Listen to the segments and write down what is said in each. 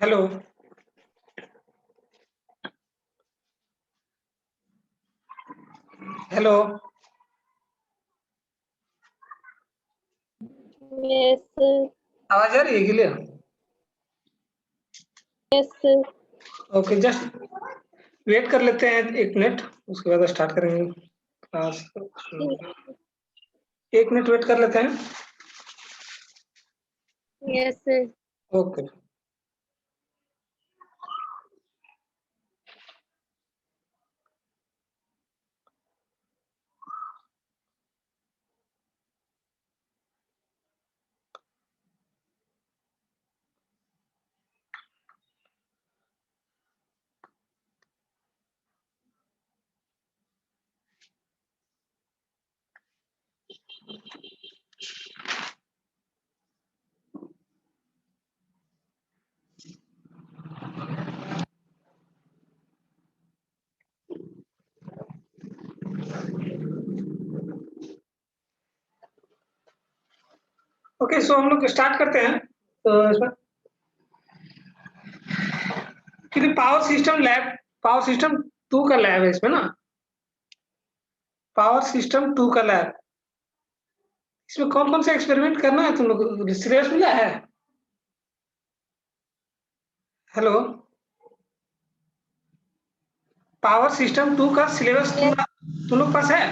Hello. Hello. Yes, sir. आवाज आ रही है clear? Yes, sir. Okay, just wait कर लेते हैं 1 मिनट, उसके बाद स्टार्ट करेंगे क्लास। 1 मिनट वेट कर लेते हैं। Yes, sir. ओके। ओके, सो हम लोग स्टार्ट करते हैं। तो इसमें पावर सिस्टम 2 का लैब है इसमें ना। पावर सिस्टम 2 का लैब, इसमें कौन कौन सा एक्सपेरिमेंट करना है तुम लोग? सिलेबस मिला है? हेलो। पावर सिस्टम 2 का सिलेबस Yes, तुम लोग पास है?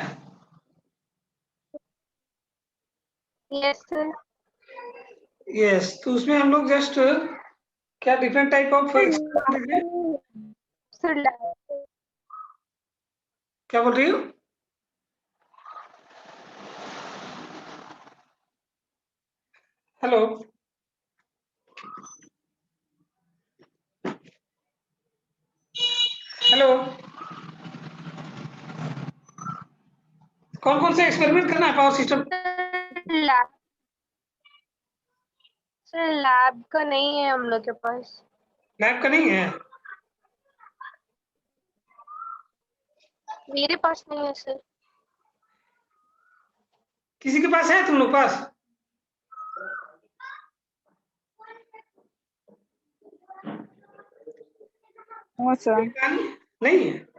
yes, sir. यस, तो उसमें हम लोग जस्ट क्या different type of experiment. Sir, क्या बोल रही हो? हेलो। हेलो। कौन कौन से एक्सपेरिमेंट करना है power system? Lab sir lab का नहीं है हम लोग के पास। लैब का नहीं है? मेरे पास नहीं है सर। किसी के पास है तुम लोग पास? हाँ सर। नहीं है।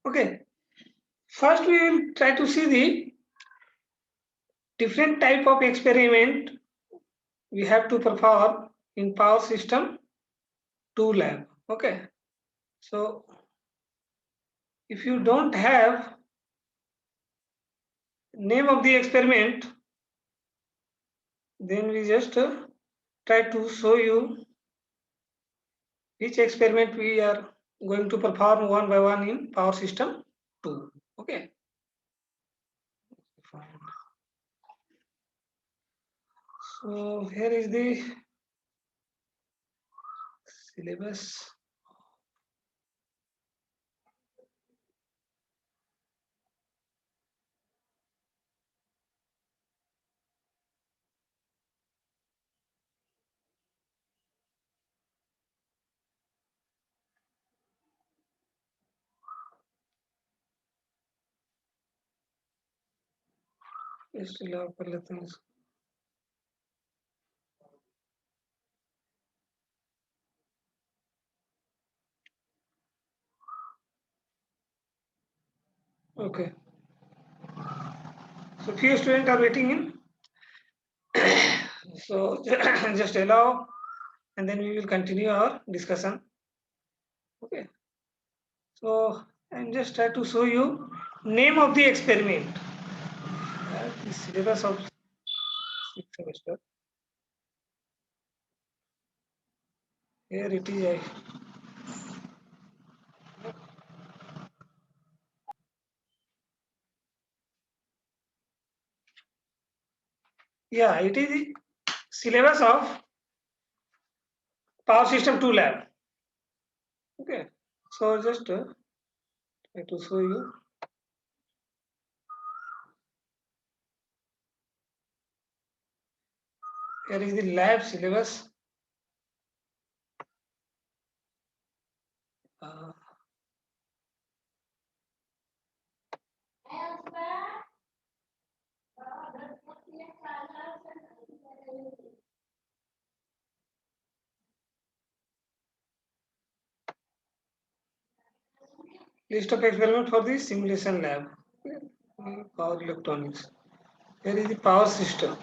Okay, first we will try to see the different type of experiment we have to perform in power system 2 lab. Okay, so if you don't have name of the experiment, then we just try to show you which experiment we are going to perform one by one in power system 2. Okay, fine. So here is the syllabus. इसको lock कर लेते हैं इसको। Okay, so few students are waiting in. So just allow, and then we will continue our discussion. Okay, so I'm just try to show you name of the experiment. The syllabus of 6th semester. Here it is. Yeah, it is the syllabus of Power System 2 lab. Okay, so just try to show you. Here is the lab syllabus. List of experiment for the simulation lab. Power electronics. Here is the power system.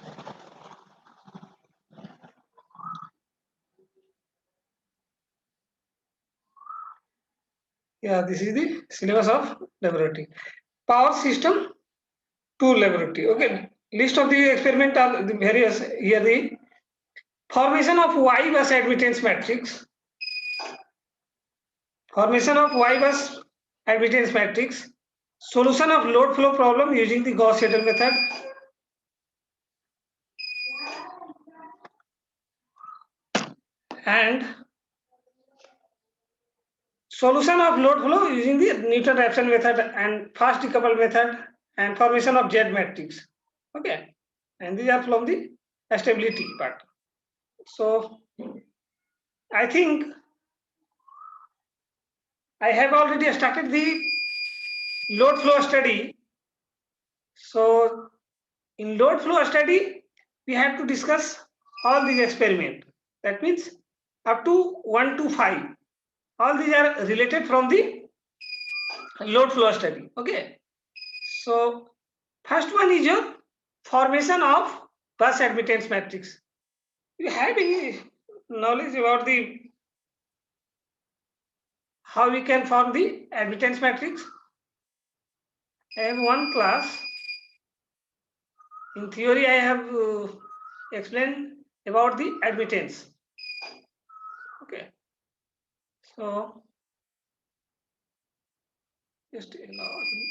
Yeah, this is the syllabus of laboratory. Power system 2 laboratory. Okay. List of the experiment are the various. Here the formation of Y bus admittance matrix. Formation of Y bus admittance matrix. Solution of load flow problem using the Gauss-Seidel method. And solution of load flow using the Newton-Raphson method and fast decoupled method and formation of Z matrix. Okay. And these are from the stability part. So I think I have already started the load flow study. So in load flow study, we have to discuss all these experiments. That means up to 1 to 5. All these are related from the load flow study. Okay. So first one is your formation of bus admittance matrix. You have any knowledge about the how we can form the admittance matrix? I have one class. In theory, I have explained about the admittance. Okay. So just allow him.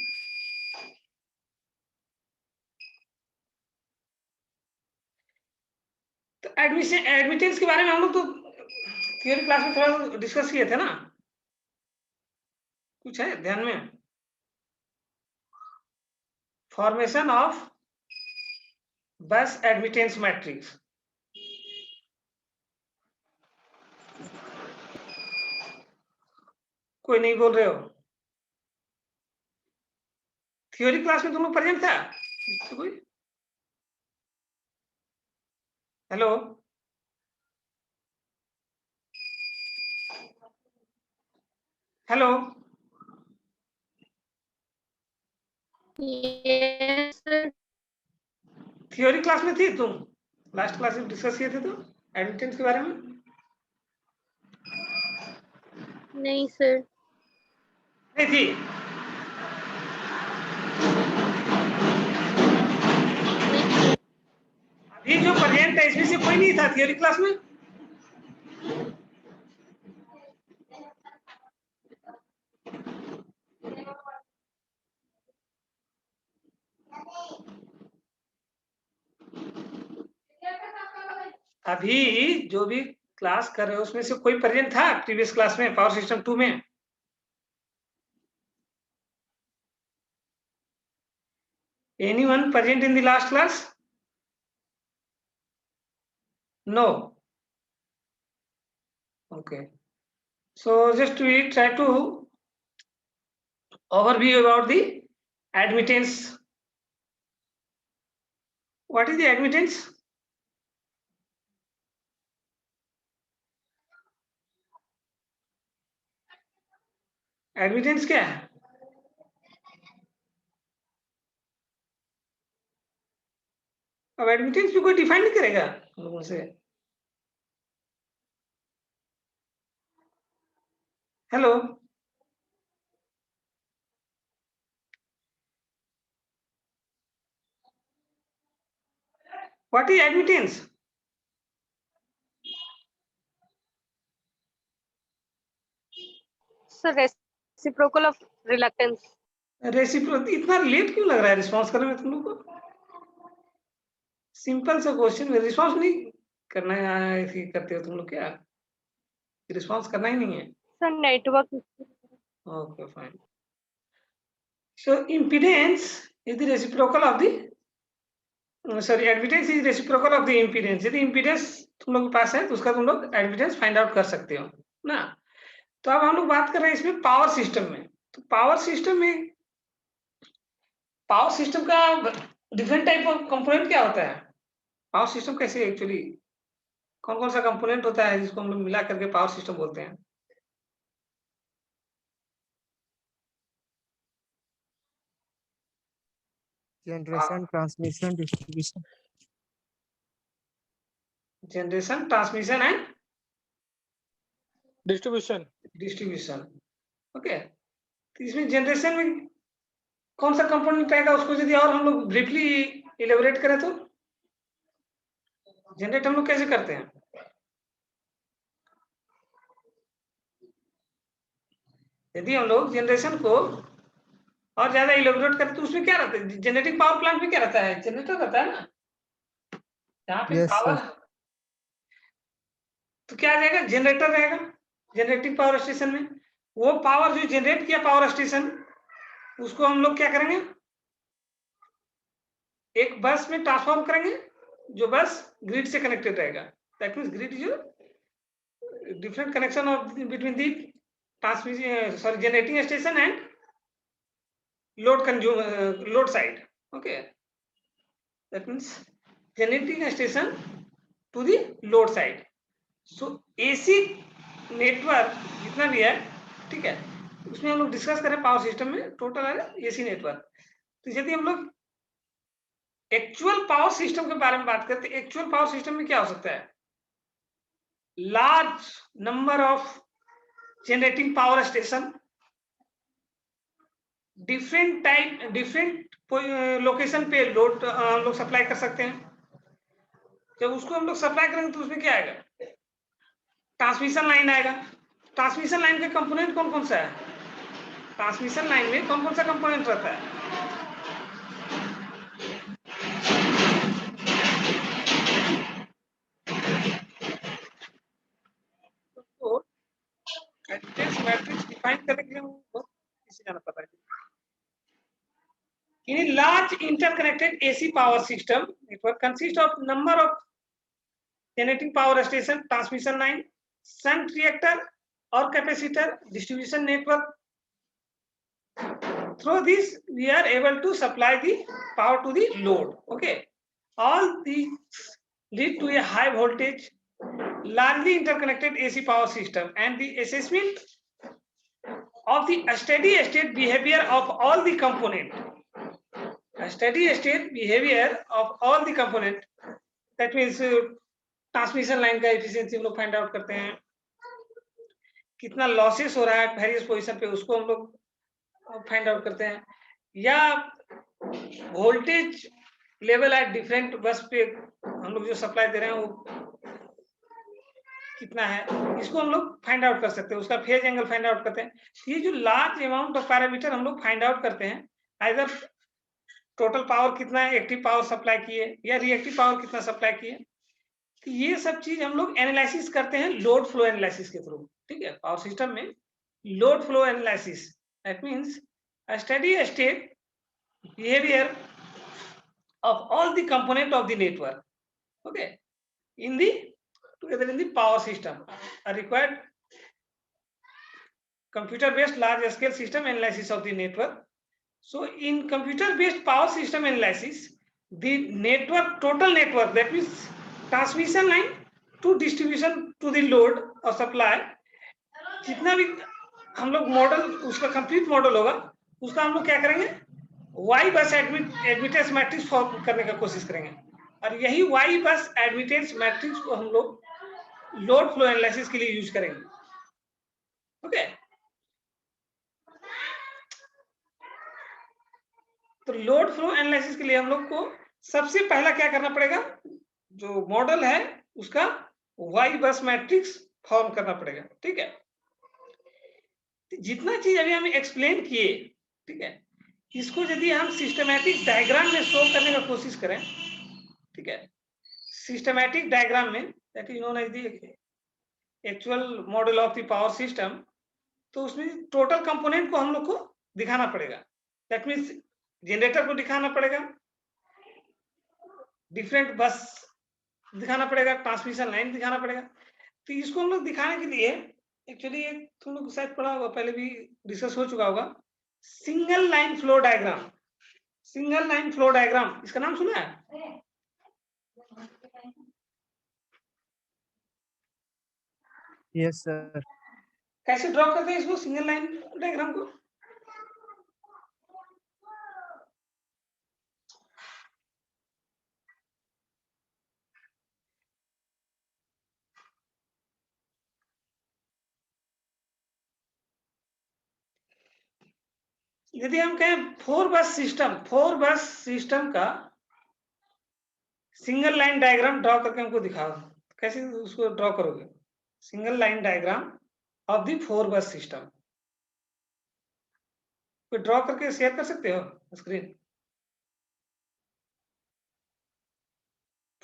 तो admittance के बारे में हम लोग तो theory class में थोड़ा discuss किए थे ना, कुछ है ध्यान में? फॉर्मेशन ऑफ बस एडमिटेंस मैट्रिक्स. कोई नहीं बोल रहे हो? थियोरी क्लास में तुम लोग प्रेजेंट था? कोई? Hello, hello, Yes, sir. Theory class में थी तुम? लास्ट क्लास में डिस्कस किए थे तो एडमिटेंस के बारे में? नहीं सर. नहीं थी? अभी जो प्रेजेंट है इसमें से कोई नहीं था थियोरी क्लास में? अभी जो भी क्लास कर रहे हो उसमें से कोई प्रेजेंट था प्रीवियस क्लास में पावर सिस्टम 2 में? Anyone present in the last class? No. Okay. So just we try to overview about the admittance. What is the admittance? Admittance क्या है? अब एडमिटेंस भी कोई डिफाइन नहीं करेगा लोगों से. Hello, what is admittance? Sir, reciprocal of reluctance. Reciprocal. इतना लेट क्यों लग रहा है रिस्पांस करने में तुम लोग को? सिंपल सा क्वेश्चन में रिस्पांस नहीं करना है, ऐसे करते हो तुम लोग क्या? रिस्पांस करना ही नहीं है. Sir, network. Okay, fine. So impedance is the reciprocal of the admittance is reciprocal of the impedance. यदि इम्पीडेंस तुम लोग के पास है तो उसका तुम लोग एडमिटेंस फाइंड आउट कर सकते हो ना. तो अब हम लोग बात कर रहे हैं इसमें पावर सिस्टम में. तो पावर सिस्टम का डिफरेंट टाइप ऑफ कंपोनेंट क्या होता है? पावर सिस्टम कैसे एक्चुअली कौन कौन सा कंपोनेंट होता है जिसको हम लोग मिला करके पावर सिस्टम बोलते हैं? Generation, transmission, distribution. Generation, transmission and distribution. Distribution. Okay, तो इसमें जनरेशन में कौन सा कंपोनेंट आएगा, उसको यदि और हम लोग ब्रीफली इलेबोरेट करें तो जनरेट हम लोग कैसे करते हैं? यदि हम लोग जनरेशन को और ज्यादा इलेबोरेट करें तो उसमें क्या रहता है? जनरेटिंग पावर प्लांट में क्या रहता है? जनरेटर रहता है ना, जहाँ पे Yes, पावर, तो क्या आ जाएगा? जनरेटर रहेगा जनरेटिंग पावर स्टेशन में। वो पावर जो जनरेट किया पावर स्टेशन, उसको हम लोग क्या करेंगे? एक बस में ट्रांसफॉर्म करेंगे, जो बस ग्रिड से कनेक्टेड रहेगा। That means grid is different connection of between the transmission generating station and load side. Okay, that means generating station to the load side. So AC network जितना भी है, ठीक है, उसमें हम लोग डिस्कस करें पावर सिस्टम में टोटल है AC नेटवर्क। तो यदि हम लोग एक्चुअल पावर सिस्टम के बारे में बात करते हैं, एक्चुअल पावर सिस्टम में क्या हो सकता है? Large number of generating power station, different type, different location पे लोड हम लोग सप्लाई कर सकते हैं। जब उसको हम लोग सप्लाई करेंगे तो उसमें क्या आएगा? ट्रांसमिशन लाइन आएगा। ट्रांसमिशन लाइन का कंपोनेंट कौन कौन सा है? ट्रांसमिशन लाइन में कौन कौन सा कंपोनेंट रहता है? तो एडमिटेंस मैट्रिक्स डिफाइन करने के लिए बहुत इसी जाना पता है। In a large interconnected AC power system network consists of number of generating power station, transmission line, shunt reactor or capacitor, distribution network. Through this, we are able to supply the power to the load. Okay, all these lead to a high voltage, largely interconnected AC power system, and the assessment of the steady state behavior of all the component. A steady state behavior of all the component. That means transmission line का efficiency हम लोग find out करते हैं, कितना losses हो रहा है various position पे, उसको हम लोग फाइंड आउट करते हैं, या वोल्टेज लेवल एट डिफरेंट बस पे हम लोग जो सप्लाई दे रहे हैं वो कितना है, इसको हम लोग फाइंड आउट कर सकते हैं, उसका फेज एंगल फाइंड आउट करते हैं। ये जो लार्ज अमाउंट ऑफ पैरामीटर हम लोग फाइंड आउट करते हैं, आइदर टोटल पावर कितना है एक्टिव पावर सप्लाई किए या रिएक्टिव पावर कितना सप्लाई किए, तो ये सब चीज हम लोग एनालिसिस करते हैं लोड फ्लो एनालिसिस के थ्रू। ठीक है, पावर सिस्टम में load flow analysis, that means a steady state behavior of all the component of the network, okay, in the together in the power system are required computer based large scale system analysis of the network. So in computer based power system analysis, the network, total network, that means transmission line to distribution to the load or supply, जितना भी हम लोग model उसका complete model होगा, उसका हम लोग क्या करेंगे? वाई बस एडमिटेंस मैट्रिक्स फॉर्म करने का कोशिश करेंगे, और यही वाई बस एडमिटेंस मैट्रिक्स को हम लोग लोड फ्लो एनालिसिस के लिए यूज करेंगे। ओके, तो लोड फ्लो एनालिसिस के लिए हम लोग को सबसे पहला क्या करना पड़ेगा? जो मॉडल है उसका वाई बस मैट्रिक्स फॉर्म करना पड़ेगा। ठीक है, जितना चीज अभी हम एक्सप्लेन किए, ठीक है, इसको यदि हम सिस्टमैटिक डायग्राम में शो करने का कोशिश करें, ठीक है, सिस्टमैटिक डायग्राम में, that is known as the actual model of the power system, तो उसमें टोटल कंपोनेंट को हम लोग को दिखाना पड़ेगा। दैट मीन्स जनरेटर को दिखाना पड़ेगा, डिफरेंट बस दिखाना पड़ेगा, ट्रांसमिशन लाइन दिखाना पड़ेगा। तो इसको हम लोग दिखाने के लिए एक्चुअली एक तुम लोग शायद पढ़ा होगा, पहले भी डिस्कस हो चुका होगा, single line flow diagram. Single line flow diagram, इसका नाम सुना है? Yes sir. कैसे ड्रॉ करते हैं इसको, सिंगल लाइन डायग्राम को? यदि हम कहें 4 बस सिस्टम का सिंगल लाइन डायग्राम ड्रॉ करके हमको दिखाओ, कैसे उसको ड्रॉ करोगे? Single line diagram of the 4 बस सिस्टम, कोई ड्रॉ करके शेयर कर सकते हो स्क्रीन?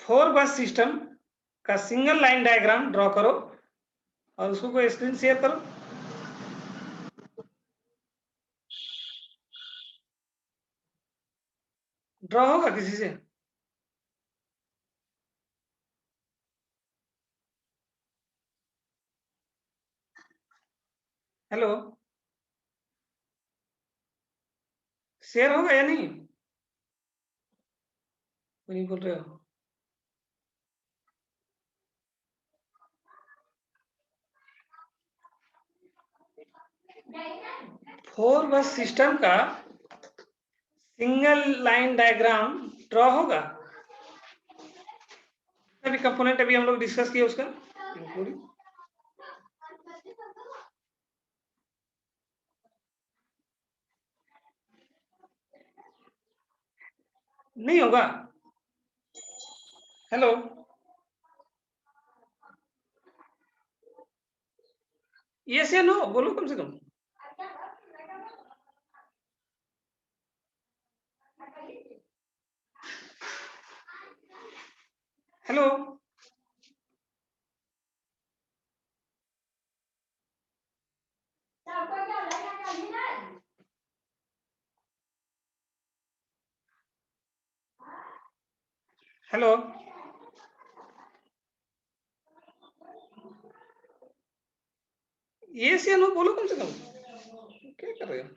4 बस सिस्टम का सिंगल लाइन डायग्राम ड्रॉ करो और उसको कोई स्क्रीन शेयर करो। ड्रॉ होगा किसी से? हेलो, शेयर होगा या नहीं? कोई नहीं बोल रहे हो। फोर बस सिस्टम का सिंगल लाइन डायग्राम ड्रॉ होगा? अभी कंपोनेंट अभी हम लोग डिस्कस किए उसका इंक्लूडिंग। नहीं होगा? हेलो, यस या नो बोलो कम से कम। हेलो, हेलो, यस या नो बोलो कम से कम। क्या कर रहे हो?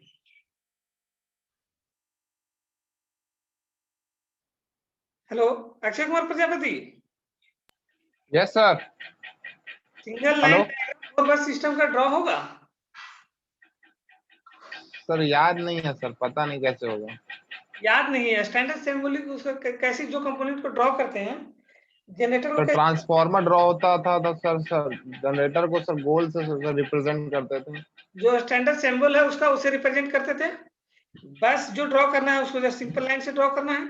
Hello, Akshay Kumar Prajapati. Yes sir. Single line four बस सिस्टम का ड्रॉ होगा? सर याद नहीं है सर, पता नहीं कैसे होगा। याद नहीं है? स्टैंडर्ड सिंबॉलिक उसका कैसे जो कंपोनेंट को ड्रॉ करते हैं, जनरेटर को सर ट्रांसफार्मर ड्रॉ होता था सर जनरेटर को सर गोल से सर रिप्रेजेंट करते थे। जो स्टैंडर्ड सिंबल है उसका उसे रिप्रेजेंट करते थे। बस जो ड्रॉ करना है उसको जस्ट सिंपल लाइन से ड्रॉ करना है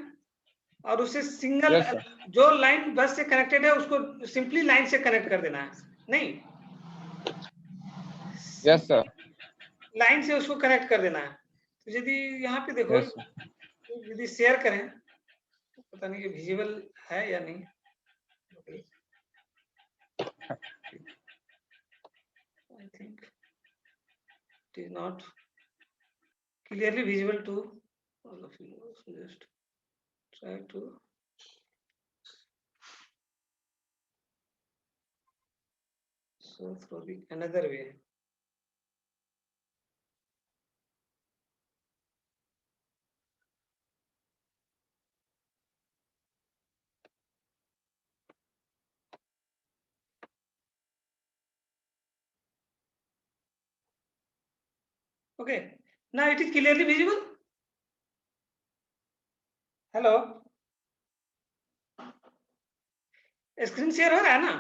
और उसे सिंगल यस सर। जो लाइन बस से कनेक्टेड है उसको सिंपली लाइन से कनेक्ट कर देना है। नहीं, यस सर। लाइन से उसको कनेक्ट कर देना है। तो यदि यहाँ पे देखो, यस सर। यदि शेयर करें तो पता नहीं कि विजिबल है या नहीं। I think it is not clearly visible to all of you. So just try to show through the another way. Okay, now it is clearly visible. Hello, screen share हो रहा है ना?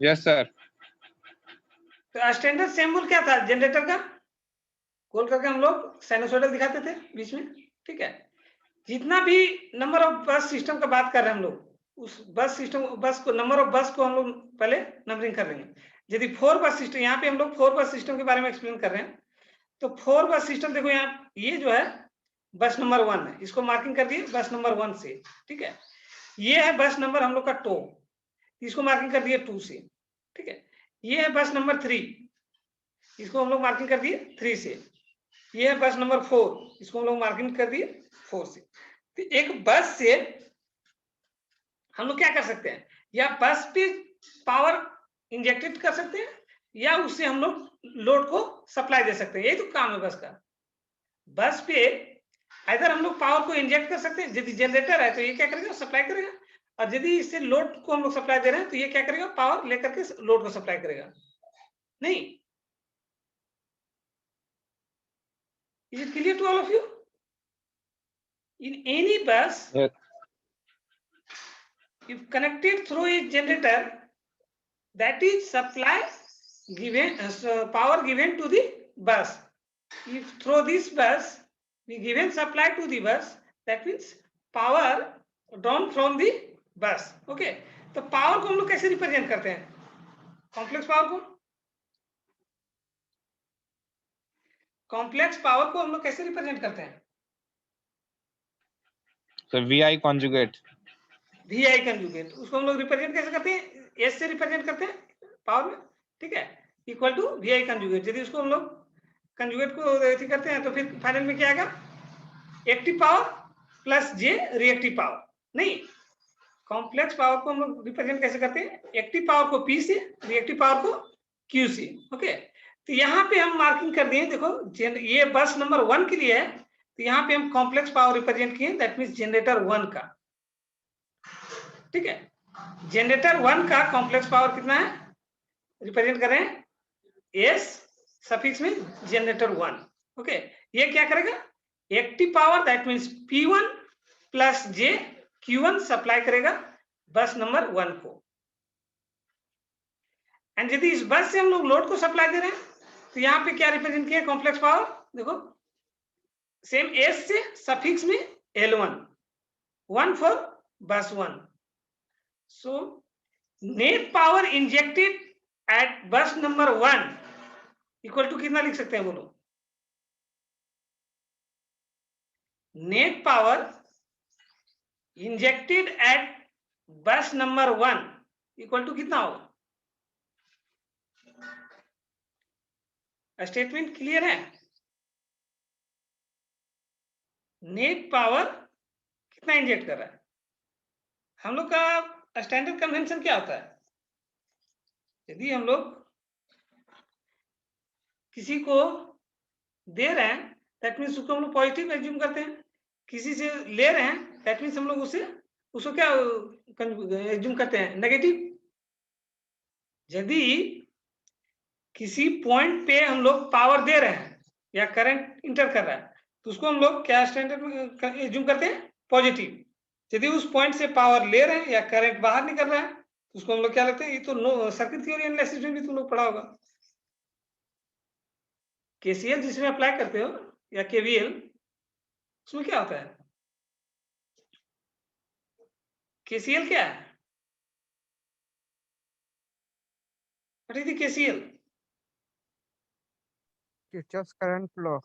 Yes sir. तो standard symbol क्या था generator का? गोल करके हम लोग साइनसोइडल दिखाते थे बीच में, ठीक है। जितना भी नंबर ऑफ बस सिस्टम का बात कर रहे हैं हम लोग, उस बस सिस्टम बस को नंबर ऑफ बस को हम लोग पहले नंबरिंग कर लेंगे। यदि 4 बस सिस्टम, यहाँ पे हम लोग 4 बस सिस्टम के बारे में एक्सप्लेन कर रहे हैं, तो 4 बस सिस्टम देखो यहाँ, ये जो है बस नंबर 1 है, इसको मार्किंग कर दिए बस नंबर 1 से, ठीक है। ये है बस नंबर हम लोग का 2, इसको मार्किंग कर दिए 2 से, ठीक है। ये है बस नंबर 3, इसको हम लोग मार्किंग कर दिए 3 से। ये है बस नंबर 4, इसको हम लोग मार्किंग कर दिए 4 से। तो एक बस से हम लोग क्या कर सकते हैं, या बस पे पावर इंजेक्टेड कर सकते हैं या उससे हम लोग लोड को सप्लाई दे सकते हैं। यही तो काम है बस का। बस पे इधर हम लोग पावर को इंजेक्ट कर सकते हैं, यदि जनरेटर है तो ये क्या करेगा, सप्लाई करेगा, और यदि इससे लोड को हम लोग सप्लाई दे रहे हैं तो ये क्या करेगा, पावर लेकर के लोड को सप्लाई करेगा। नहीं, is it clear to all of you? In any bus, Yes. if connected through a generator, that is supply given power given to the bus. If through this bus we given supply to the bus, that means power drawn from the bus. Okay, तो power को हम लोग कैसे represent करते हैं? Complex power को हम लोग कैसे रिप्रेजेंट करते हैं? So VI conjugate. VI conjugate, उसको हम लोग रिप्रेजेंट कैसे करते हैं? S से रिप्रेजेंट करते हैं पावर में, ठीक है, इक्वल टू VI कंजुगेट। यदि उसको हम लोग कंजुगेट को ऐसे करते हैं तो फिर फाइनल में क्या आएगा? Active power plus J reactive power. नहीं, कॉम्प्लेक्स पावर को हम लोग रिप्रेजेंट कैसे करते हैं? एक्टिव पावर को P से, रिएक्टिव पावर को Q से। ओके, तो यहाँ पे हम मार्किंग कर दिए, देखो ये बस नंबर 1 के लिए है, तो यहाँ पे हम कॉम्प्लेक्स पावर रिप्रेजेंट किए, दैट मीन्स जनरेटर 1 का, ठीक है। जनरेटर 1 का कॉम्प्लेक्स पावर कितना है? रिप्रेजेंट कर रहे हैं S सफिक्स में जनरेटर 1। ओके, ये क्या करेगा? Active power that means P1 plus J Q1 supply करेगा बस नंबर 1 को। एंड यदि इस बस से हम लोग लोड को सप्लाई दे रहे हैं तो यहाँ पे क्या रिप्रेजेंट किया कॉम्प्लेक्स पावर? देखो सेम S से सफिक्स में L1 1 for bus 1। So net power injected at bus number 1 equal to कितना लिख सकते हैं बोलो? Net power injected at bus number 1 equal to कितना होगा? स्टेटमेंट क्लियर है? नेट पावर कितना इंजेक्ट कर रहा है? हम लोग का स्टैंडर्ड कन्वेंशन क्या होता है? यदि हम लोग किसी को दे रहे हैं दैट मीन्स उसको हम लोग पॉजिटिव एज्यूम करते हैं, किसी से ले रहे हैं दैट मीन्स हम लोग उसको क्या एज्यूम करते हैं? नेगेटिव। यदि किसी पॉइंट पे हम लोग पावर दे रहे हैं या करंट इंटर कर रहा है तो उसको हम लोग क्या स्टैंडर्ड में एज्यूम करते हैं? पॉजिटिव। यदि उस पॉइंट से पावर ले रहे हैं या करंट बाहर निकल रहा है तो उसको हम लोग क्या लगते हैं? ये तो सर्किट थ्योरी एनालिसिस में भी तुम लोग पढ़ा होगा। केसीएल जिसमें अप्लाई करते हो या केवीएल, उसमें क्या होता है? केसीएल क्या है? What is the KCL? Kirchhoff's current law.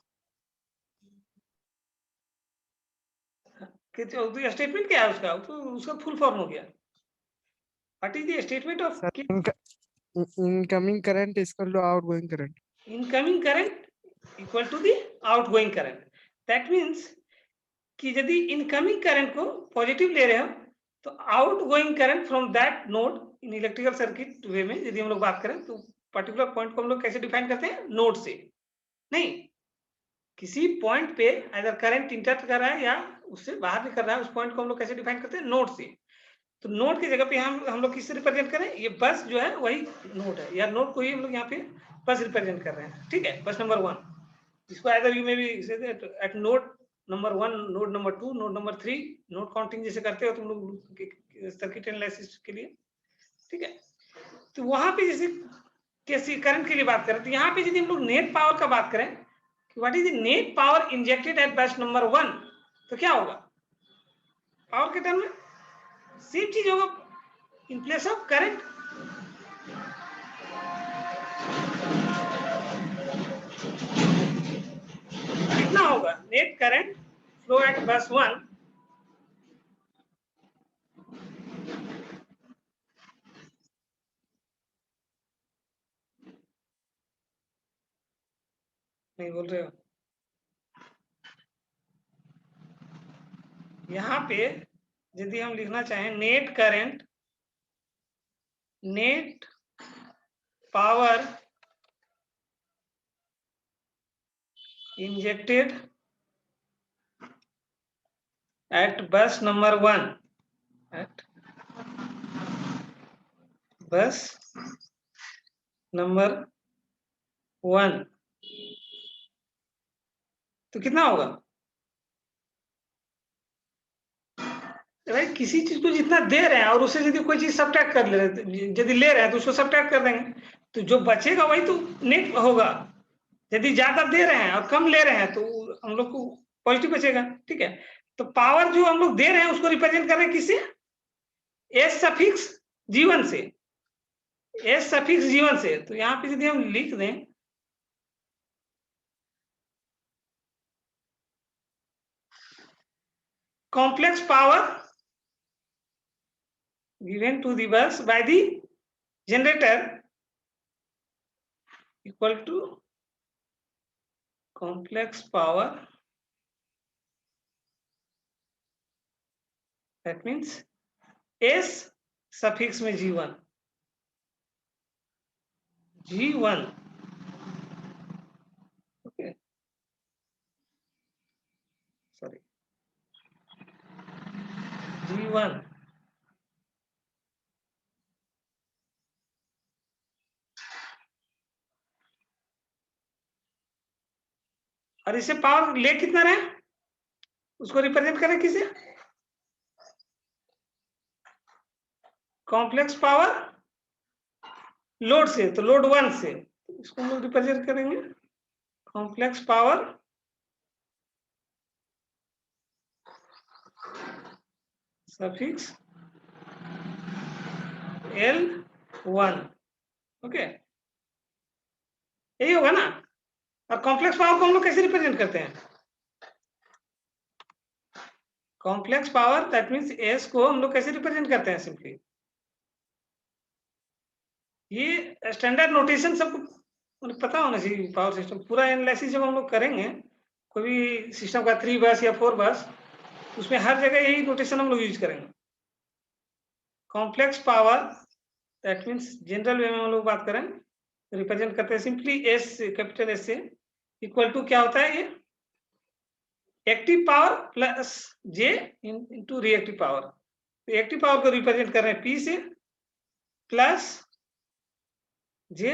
Statement क्या है उसका? तो उसका फुल फॉर्म हो गया। What is the statement of Sir, incoming current is equal to outgoing current. Incoming current equal to the outgoing current? That means कि यदि incoming current को पॉजिटिव ले रहे हो तो outgoing current from that node in electrical circuit वे में यदि हम लोग बात करें तो पर्टिकुलर पॉइंट को हम लोग कैसे डिफाइन करते हैं? नोड से। नहीं, किसी पॉइंट पे अगर करंट इंटर कर रहा है या उससे बाहर निकल रहा है, उस पॉइंट को हम लोग कैसे डिफाइन करते हैं? नोड से। तो नोड की जगह पे हम लोग किससे रिप्रेजेंट करें? ये बस जो है वही नोड है, या नोड को ही हम लोग यहाँ पे बस रिप्रेजेंट कर रहे हैं, ठीक है। बस नंबर 1 इसको either you may be say that at node number 1, node number 2, node number 3, node counting जैसे करते हो तुम लोग सर्किट एनालिसिस के लिए, ठीक है। तो वहां पे जैसे कैसे करंट के लिए बात करें तो यहाँ पे यदि हम लोग नेट पावर का बात करें, what is the net power injected at bus number 1, तो क्या होगा? पावर के टर्म में सेम चीज होगा इन प्लेस ऑफ करंट। कितना होगा? नेट करंट फ्लो एट बस 1 नहीं बोल रहे हो? यहाँ पे यदि हम लिखना चाहें net current, net power injected at bus number 1, at bus number 1, तो कितना होगा? भाई किसी चीज को जितना दे रहे हैं और उससे यदि कोई चीज सब्ट्रैक्ट कर ले रहे हैं, यदि ले रहे हैं तो उसको सब्ट्रैक्ट कर देंगे। तो जो बचेगा वही तो नेट होगा। यदि ज्यादा दे रहे हैं और कम ले रहे हैं तो हम लोग को पॉजिटिव बचेगा, ठीक है। तो पावर जो हम लोग दे रहे हैं उसको रिप्रेजेंट कर रहे हैं किससे? एस सफिक्स G1 से, एस सफिक्स G1 से। तो यहाँ पे यदि हम लिख दें complex power given to the bus by the generator equal to complex power, that means S suffix में G1 okay, sorry, G1 और इसे पावर ले कितना रहे उसको रिप्रेजेंट करें किसे? कॉम्प्लेक्स पावर लोड से, तो लोड 1 से, तो इसको हम लोग रिप्रेजेंट करेंगे complex power suffix L1, okay, यही होगा ना। और कॉम्प्लेक्स पावर को हम लोग कैसे रिप्रेजेंट करते हैं? Complex power that means S को हम लोग कैसे रिप्रेजेंट करते हैं? सिंपली ये स्टैंडर्ड नोटेशन सबको पता होना चाहिए। पावर सिस्टम पूरा एनालिसिस जब हम लोग करेंगे कोई भी सिस्टम का 3 बस या 4 बस, उसमें हर जगह यही नोटेशन हम लोग यूज करेंगे। Complex power that means general वे में हम लोग बात करें रिप्रेजेंट करते हैं सिंपली एस, कैपिटल एस से इक्वल टू क्या होता है? ये एक्टिव पावर प्लस जे इनटू रिएक्टिव पावर। तो एक्टिव पावर को रिप्रेजेंट कर रहे हैं पी से प्लस जे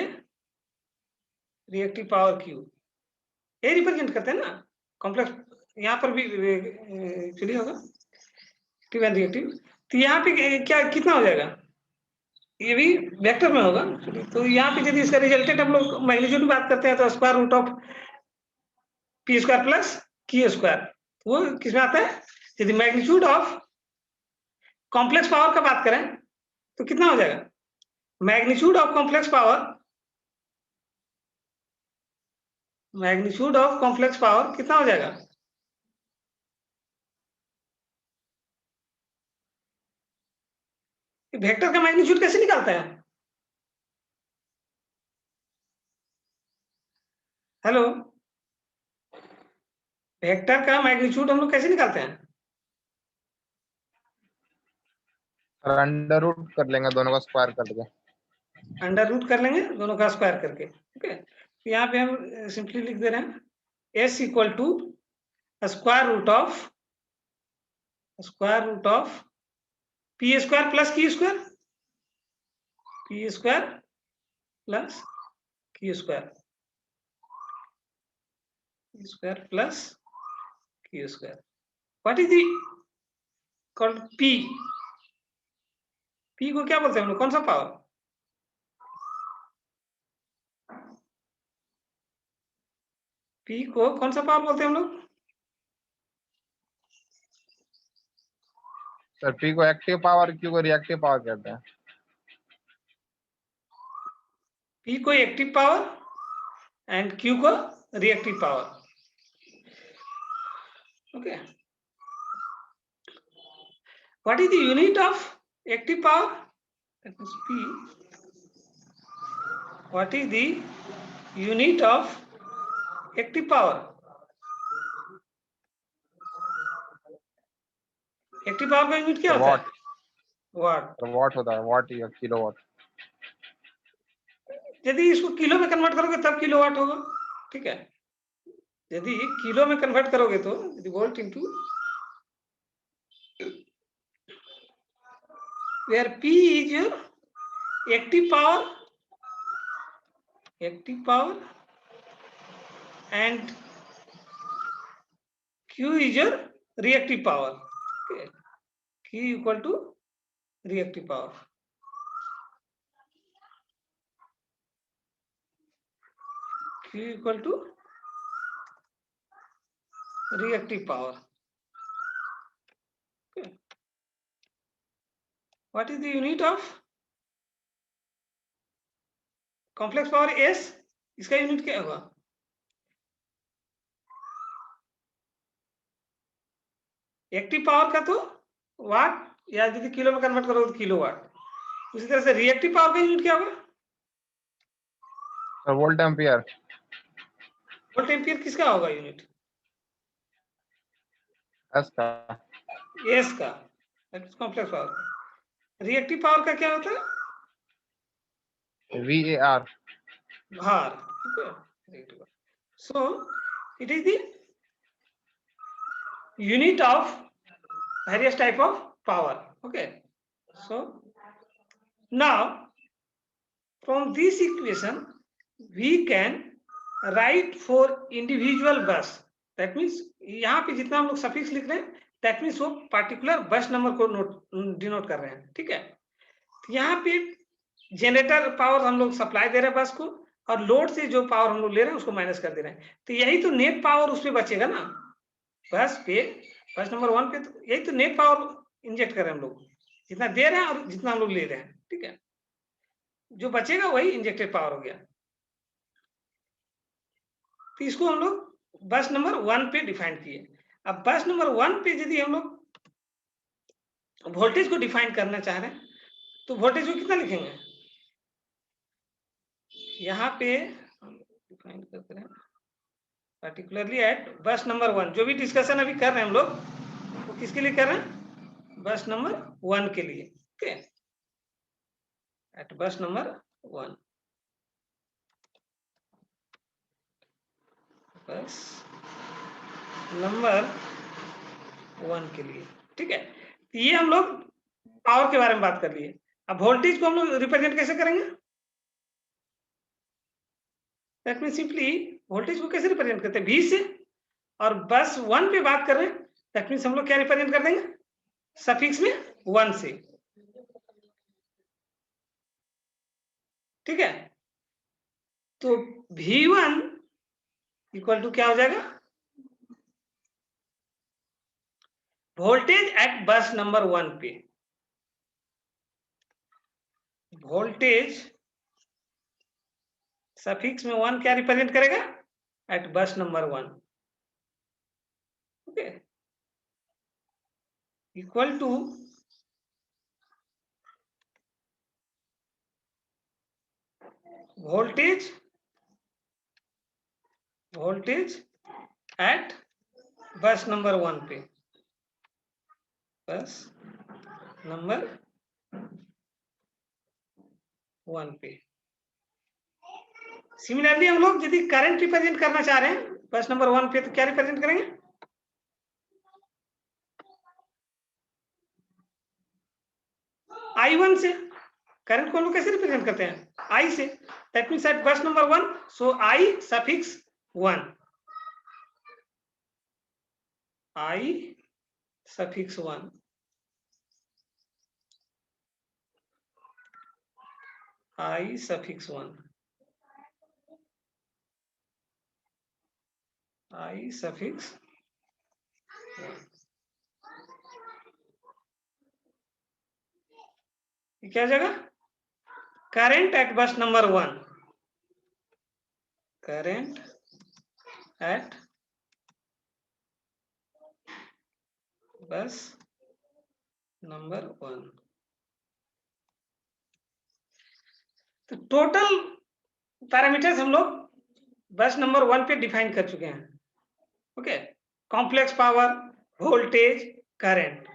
रिएक्टिव पावर क्यू, ये रिप्रेजेंट करते हैं ना कॉम्प्लेक्स। यहाँ पर भी एक्चुअली होगा एक्टिव एंड रिएक्टिव। तो यहाँ पे क्या कितना हो जाएगा? ये भी वेक्टर में होगा। तो यहाँ पे यदि इसका रिजल्टेंट हम लोग मैग्नीट्यूड की बात करते हैं तो square root of P square plus Q square, वो किसमें आता है? यदि मैग्नीट्यूड ऑफ कॉम्प्लेक्स पावर का बात करें तो कितना हो जाएगा? Magnitude of complex power, magnitude of complex power कितना हो जाएगा? वेक्टर का मैग्नीट्यूड कैसे निकालता है? हेलो, वेक्टर का मैग्नीट्यूड हम लोग कैसे निकालते हैं? अंडर रूट कर लेंगे दोनों का स्क्वायर करके। अंडर रूट कर लेंगे दोनों का स्क्वायर करके, ओके। तो यहाँ पे हम सिंपली लिख दे रहे हैं S equal to square root of P square plus Q square, P square plus Q square, P square plus Q square. What is the called P? P को क्या बोलते हैं हम लोग? कौन सा पावर? पी को कौन सा पावर बोलते हैं हम लोग? सर पी को एक्टिव पावर, क्यू को रिएक्टिव पावर कहते हैं। पी को एक्टिव पावर एंड क्यू को reactive power, okay. What is the unit of active power? That is P. What is the unit of active power? Active power का unit क्या होता है? वाट। वाट होता है, वाट या किलोवाट। यदि इसको किलो में कन्वर्ट करोगे तब किलोवाट होगा, ठीक है। यदि किलो में कन्वर्ट करोगे तो यदि volt into where P is your active power and Q is your reactive power, okay. Q equal to reactive power. Q equal to reactive power. Okay. What is the unit of complex power S? इसका unit क्या होगा? Active power का तो वाट या यदि kilo में convert करो तो किलोवाट। उसी तरह से रिएक्टिव पावर का यूनिट क्या होगा? Volt ampere. वोल्ट एम्पियर किसका होगा यूनिट? एस का। एस का, कॉम्प्लेक्स पावर। रिएक्टिव पावर का क्या होता है? VAR। भार। So it is the unit of various type of power. Okay, so now from this equation we can write for individual bus. That means यहाँ पे जितना हम लोग सफिक्स लिख रहे हैं that means वो particular बस नंबर को डिनोट कर रहे हैं। ठीक है, तो यहाँ पे जनरेटर पावर हम लोग सप्लाई दे रहे हैं बस को, और लोड से जो पावर हम लोग ले रहे हैं उसको माइनस कर दे रहे हैं, तो यही तो नेट पावर उस पे बचेगा ना बस पे, बस नंबर 1 पे। तो यही तो नेट पावर इंजेक्ट कर रहे हैं हम लोग, जितना दे रहे हैं और जितना हम लोग ले रहे हैं। ठीक है, जो बचेगा वही इंजेक्टेड पावर हो गया। तो इसको हम लोग बस नंबर 1 पे डिफाइन किए। अब बस नंबर 1 पे यदि हम लोग वोल्टेज को डिफाइन करना चाह रहे हैं तो वोल्टेज को कितना लिखेंगे? यहाँ पे हम डिफाइन करते हैं पर्टिकुलरली एट बस नंबर 1। जो भी डिस्कशन अभी कर रहे हैं हम लोग वो किसके लिए कर रहे हैं? बस नंबर 1 के लिए। ओके, एट बस नंबर 1, बस नंबर 1 के लिए। ठीक है, ये हम लोग पावर के बारे में बात कर लिए। अब वोल्टेज को हम लोग रिप्रेजेंट कैसे करेंगे? दैट मीन सिंपली वोल्टेज को कैसे रिप्रेजेंट करते हैं? V से। और बस 1 पे बात कर रहे हैं दैट मीन्स हम लोग क्या रिप्रेजेंट कर देंगे? सफिक्स में 1 से। ठीक है, तो V1 इक्वल टू क्या हो जाएगा? वोल्टेज एट बस नंबर 1 पे। वोल्टेज सफिक्स में 1 क्या रिप्रेजेंट करेगा? At bus number 1। Okay, equal to voltage at bus number 1 पे, बस नंबर 1 पे। सिमिलरली हम लोग यदि करंट रिप्रेजेंट करना चाह रहे हैं बस नंबर 1 पे तो क्या रिप्रेजेंट करेंगे? I1 से। करंट को हम लोग कैसे रिप्रेजेंट करते हैं? I से। That means eight bus number 1 so I suffix 1, I suffix 1। I suffix 1, I suffix 1। ये क्या जगह? Current eight bus number 1, current eight bus number 1। तो टोटल पैरामीटर्स हम लोग बस नंबर 1 पे डिफाइन कर चुके हैं। Okay, complex power, voltage, current.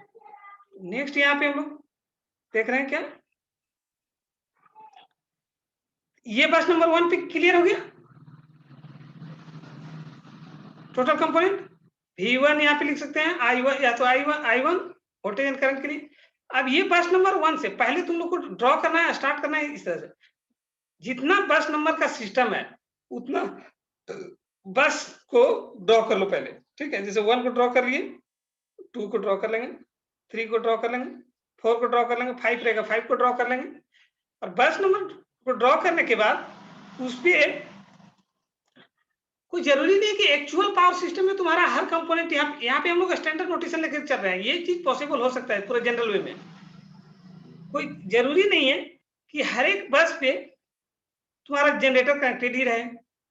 Next यहाँ पे हम लोग देख रहे हैं क्या? ये बस नंबर 1 पे क्लियर हो गया। टोटल कंपोनेंट V1 यहाँ पे लिख सकते हैं, I1 या तो I1 वोल्टेज एंड करंट के लिए। अब ये बस नंबर 1 से पहले तुम लोग को ड्रॉ करना है, स्टार्ट करना है इस तरह से। जितना बस नंबर का सिस्टम है उतना बस को ड्रॉ कर लो पहले। ठीक है, जैसे 1 को ड्रॉ कर लिए, 2 को ड्रॉ कर लेंगे, 3 को ड्रॉ कर लेंगे, 4 को ड्रॉ कर लेंगे, 5 रहेगा 5 को ड्रॉ कर लेंगे। और बस नंबर को ड्रॉ करने के बाद उस पे कोई जरूरी नहीं है कि एक्चुअल पावर सिस्टम में तुम्हारा हर कंपोनेंट यहाँ पे हम लोग स्टैंडर्ड नोटेशन लेकर चल रहे हैं, ये चीज पॉसिबल हो सकता है पूरे जनरल वे में। कोई जरूरी नहीं है कि हर एक बस पे तुम्हारा जनरेटर कनेक्टेड ही रहे,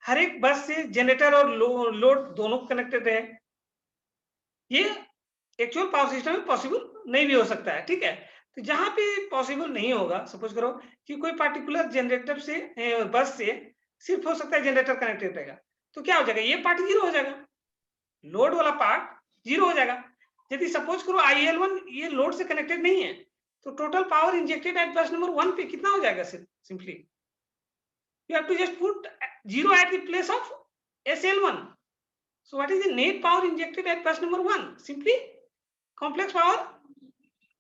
हर एक बस से जनरेटर और लोड दोनों कनेक्टेड रहे। ये एक्चुअल पावर सिस्टम में पॉसिबल नहीं भी हो सकता है, ठीक है। तो जहां पे पॉसिबल नहीं होगा, सपोज करो कि कोई पर्टिकुलर जनरेटर से बस से सिर्फ हो सकता है जनरेटर कनेक्टेड रहेगा, तो क्या हो जाएगा, ये पार्ट जीरो हो जाएगा, लोड वाला पार्ट जीरो हो जाएगा। यदि सपोज करो IL1 ये लोड से कनेक्टेड नहीं है, तो total power injected at bus number 1 पे कितना हो जाएगा? Simply you have to just put 0 at the place of SL1. So what is the net power injected at bus number 1? Simply complex power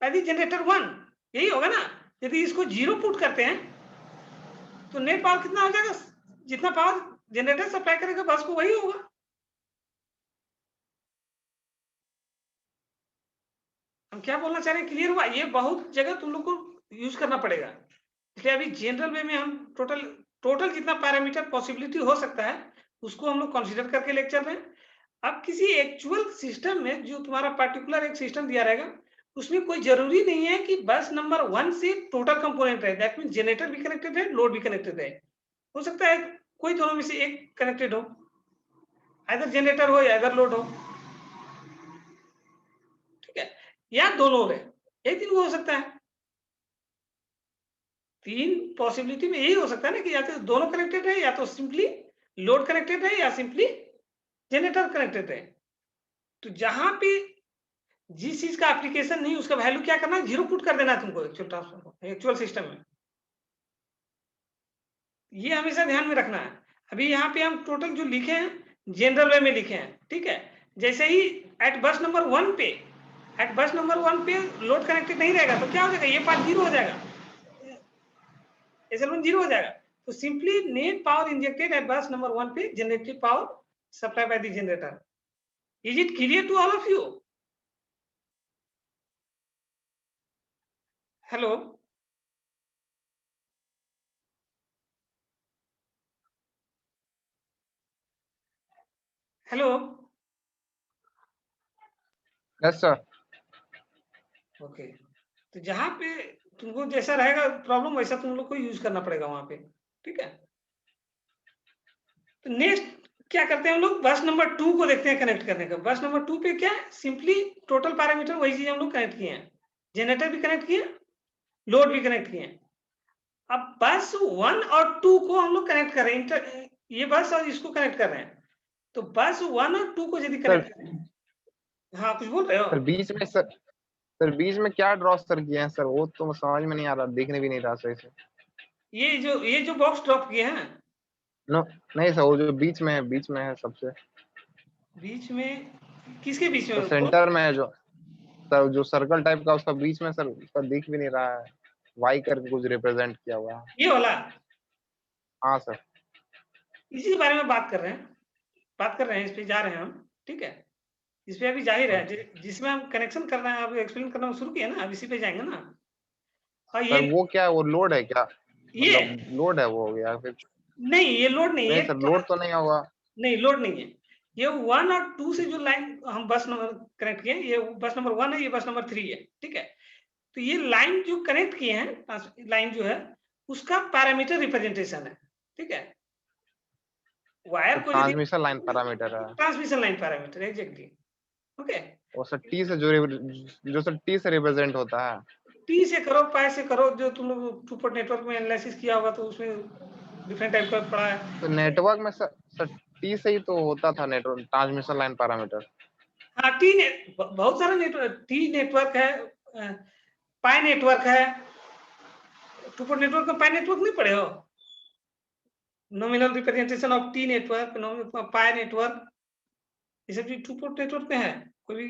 by the generator 1. यही होगा ना। यदि इसको 0 put करते हैं तो नेट पावर कितना हो जाएगा? जितना पावर जनरेटर सप्लाई करेगा बस को वही होगा। हम क्या बोलना चाह रहे हैं, क्लियर हुआ? ये बहुत जगह तुम लोग को यूज करना पड़ेगा, इसलिए अभी जनरल वे में हम टोटल जितना पैरामीटर पॉसिबिलिटी हो सकता है उसको हम लोग कंसीडर करके लेक्चर में। अब किसी एक्चुअल सिस्टम में जो तुम्हारा पर्टिकुलर एक सिस्टम दिया रहेगा, उसमें कोई जरूरी नहीं है कि बस नंबर 1 से टोटल कंपोनेंट रहे, दैट मीन जनरेटर भी कनेक्टेड है, लोड भी कनेक्टेड है। हो सकता है कोई दोनों में से एक कनेक्टेड हो, आइदर जनरेटर हो या अदर लोड हो, ठीक है, या दोनों रहे, एक दिन वो हो सकता है। 3 पॉसिबिलिटी में यही हो सकता है ना कि या तो दोनों कनेक्टेड है, या तो सिंपली लोड कनेक्टेड है, या सिंपली जनरेटर कनेक्टेड है। तो जहां पे जिस चीज का एप्लीकेशन नहीं, उसका वैल्यू क्या करना है, 0 पुट कर देना है तुमको एक्चुअल सिस्टम में। ये हमेशा ध्यान में रखना है। अभी यहाँ पे हम टोटल जो लिखे हैं जनरल वे में लिखे हैं, ठीक है। जैसे ही एट बस नंबर 1 पे लोड कनेक्टेड नहीं रहेगा तो क्या हो जाएगा, ये पार्ट 0 हो जाएगा, SL1 0 हो जाएगा। तो simply net power injected at bus number 1 पे generated power supply by the generator. Is it clear to all of you? Hello, hello, yes sir. Okay. तो जहां पे तुमको जैसा रहेगा प्रॉब्लम, वैसा तुम लोग को यूज करना पड़ेगा वहां पे, ठीक है। तो नेक्स्ट क्या करते हैं हम लोग, बस नंबर 2 को देखते हैं कनेक्ट करने का। बस नंबर 2 पे क्या है, सिंपली टोटल पैरामीटर वही चीज हम लोग कनेक्ट किए हैं, जनरेटर भी कनेक्ट किए, लोड भी कनेक्ट किए। अब बस 1 और 2 को हम लोग कनेक्ट कर रहे हैं, ये बस और इसको कनेक्ट कर रहे हैं। तो बस 1 और 2 को यदि कनेक्ट करें, हाँ कुछ बोल रहे हो? सर बीच में क्या ड्रॉ सर किए हैं सर, वो तो समझ में नहीं आ रहा, देखने भी नहीं रहा सही से। ये जो बॉक्स ड्रॉप किए हैं, नो नहीं सर, वो जो बीच में है सबसे बीच में, किसके बीच में? तो सेंटर में है जो सर, जो सर्कल टाइप का उसका बीच में सर, उसका दिख भी नहीं रहा है, वाई करके कुछ रिप्रेजेंट किया हुआ है। ये वाला? हाँ सर, इसी के बारे में बात कर रहे हैं, इस पे जा रहे हैं हम, ठीक है। इस पे अभी जा ही रहे हैं, जिसमें हम कनेक्शन करना है, अब एक्सप्लेन करना शुरू किया ना, अब इसी पे जाएंगे ना। और ये सर वो क्या है, वो लोड है क्या? ये मतलब लोड है वो, या फिर नहीं, ये लोड नहीं है सर, लोड तो नहीं होगा। नहीं, लोड नहीं है। ये 1 और 2 से जो लाइन हम बस नंबर कनेक्ट किए, ये बस नंबर 1 है, ये बस नंबर 3 है, ठीक है। तो ये लाइन जो कनेक्ट किए हैं, लाइन जो है उसका पैरामीटर रिप्रेजेंटेशन है, ठीक है। वायर को ट्रांसमिशन लाइन पैरामीटर है, transmission line parameter, exactly, okay. वो सर टी से जो सर टी से रिप्रेजेंट होता है। टी से करो, पाई से करो, जो तुम लोग टू पोर्ट नेटवर्क में एनालिसिस किया होगा तो उसमें डिफरेंट टाइप का पड़ा है। तो नेटवर्क में सर टी से ही तो होता था नेटवर्क ट्रांसमिशन लाइन पैरामीटर। हाँ, बहुत सारा नेटवर्क, टी नेटवर्क है, पाई नेटवर्क है, टू पोर्ट नेटवर्क में पाई नेटवर्क नहीं पढ़े हो? Nominal representation of T network, pi network, ये सब टू पोर्ट नेटवर्क में है। कोई भी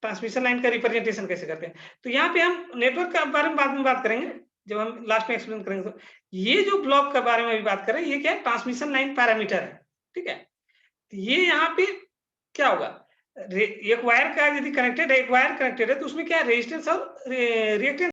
ट्रांसमिशन लाइन का रिप्रेजेंटेशन कैसे करते हैं, तो यहाँ पे हम नेटवर्क के बारे में बाद में बात करेंगे, जब हम लास्ट में एक्सप्लेन करेंगे। तो ये जो ब्लॉक के बारे में अभी बात करें, ये क्या है, ट्रांसमिशन लाइन पैरामीटर है, ठीक है। तो ये यहाँ पे क्या होगा, एक वायर का यदि कनेक्टेड है, एक वायर कनेक्टेड है, तो उसमें क्या है, रेजिस्टेंस और रिएक्टेंस